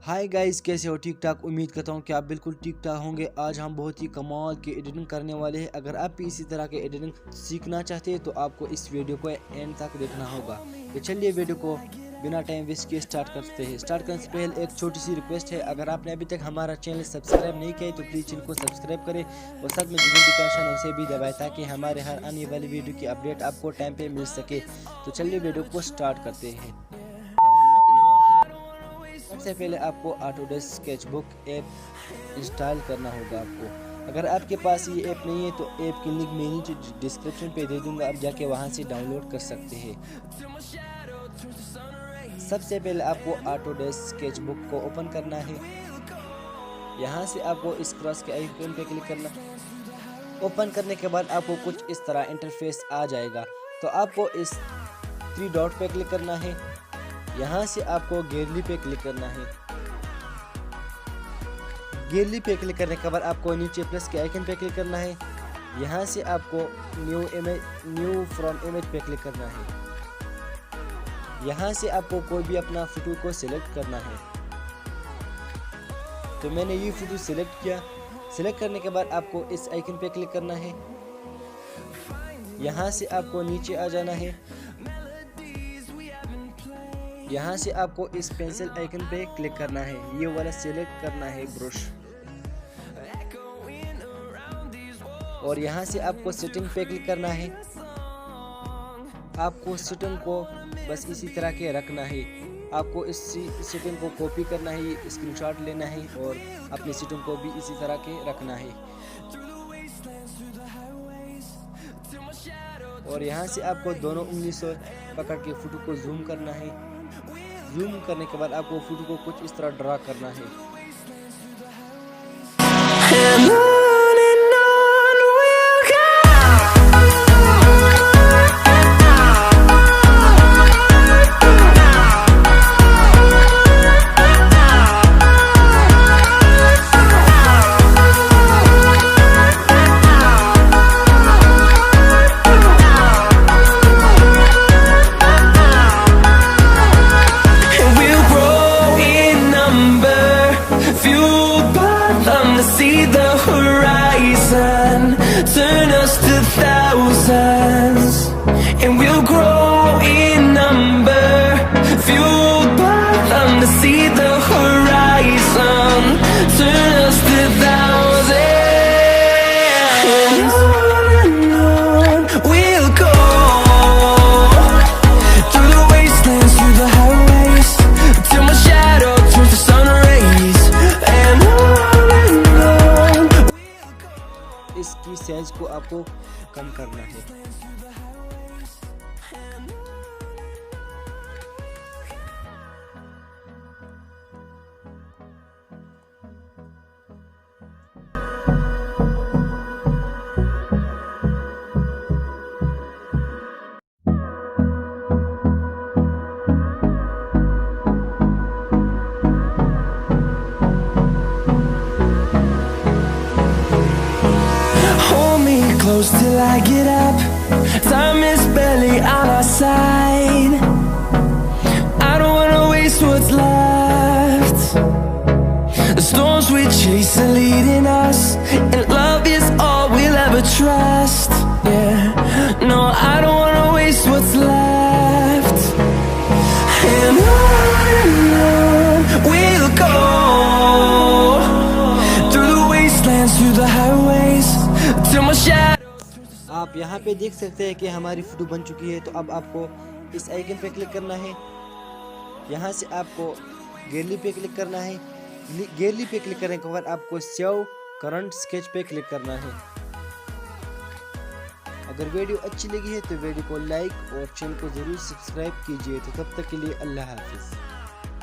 Hi guys, कैसे हो? ठीक ठाक। उम्मीद करता हूँ कि आप बिल्कुल ठीक ठाक होंगे। आज हम बहुत ही कमाल की एडिटिंग करने वाले हैं। अगर आप भी इसी तरह के एडिटिंग सीखना चाहते हैं तो आपको इस वीडियो को एंड तक देखना होगा। तो चलिए वीडियो को बिना टाइम वेस्ट किए स्टार्ट करते हैं। स्टार्ट करने से पहले एक छोटी सी रिक्वेस्ट है, अगर आपने अभी तक हमारा चैनल सब्सक्राइब नहीं किया है तो प्लीज़ चैनल को सब्सक्राइब करें और साथ में जो नोटिफिकेशन उसे भी दबाएं ताकि हमारे हर आने वाली वीडियो की अपडेट आपको टाइम पे मिल सके। तो चलिए वीडियो को स्टार्ट करते हैं। सबसे पहले आपको ऑटोडेस्क स्केचबुक ऐप इंस्टॉल करना होगा। आपको अगर आपके पास ये ऐप नहीं है तो ऐप की लिंक मैं नीचे डिस्क्रिप्शन पे दे दूंगा, आप जाके वहां से डाउनलोड कर सकते हैं। सबसे पहले आपको ऑटोडेस्क स्केचबुक को ओपन करना है। यहाँ से आपको इस क्रॉस के आइकन पे क्लिक करना। ओपन करने के बाद आपको कुछ इस तरह इंटरफेस आ जाएगा। तो आपको इस 3 डॉट पे क्लिक करना है। यहाँ से आपको गैलरी पे क्लिक करना है। गैलरी पे क्लिक करने के बाद आपको नीचे प्लस के आइकन पे क्लिक करना है। यहाँ से आपको न्यू फ्रॉम इमेज पे क्लिक करना है। यहाँ से आपको कोई भी अपना फोटो को सिलेक्ट करना है। तो मैंने ये फोटो सिलेक्ट किया। सिलेक्ट करने के बाद आपको इस आइकन पे क्लिक करना है। यहाँ से आपको नीचे आ जाना है। यहाँ से आपको इस पेंसिल आइकन पे क्लिक करना है, ये वाला सिलेक्ट करना है ब्रश। और यहाँ से आपको सेटिंग पे क्लिक करना है। आपको सेटिंग को बस इसी तरह के रखना है। आपको इस सेटिंग को कॉपी करना है, स्क्रीनशॉट लेना है और अपनी सेटिंग को भी इसी तरह के रखना है। और यहाँ से आपको दोनों उंगली से पकड़ के फोटो को जूम करना है। जूम करने के बाद आपको फोटो को कुछ इस तरह ड्रा करना है। See the horizon, turn us to thousands, and we'll grow in number, fueled by them to see the horizon, turn us to thousands, and on we'll go, through the wastelands, through the highways, till my shadow turns to sun rays, and on इसकी size को आपको कम करना है। close till I get up. Time is barely on our side. I don't wanna waste what's left. The storms we chase are leading us, and love is all we'll ever trust. Yeah, no, I don't wanna waste what's left. And on we'll go, through the wastelands, through the highways, till my shadow. आप यहाँ पे देख सकते हैं कि हमारी photo बन चुकी है। तो अब आपको इस आइकन पे क्लिक करना है। यहाँ से आपको गैलरी पे क्लिक करना है। गैलरी पे क्लिक करने के बाद आपको सेव करंट स्केच पे क्लिक करना है। अगर वीडियो अच्छी लगी है तो वीडियो को लाइक और चैनल को ज़रूर सब्सक्राइब कीजिए। तो तब तक के लिए अल्लाह हाफिज़।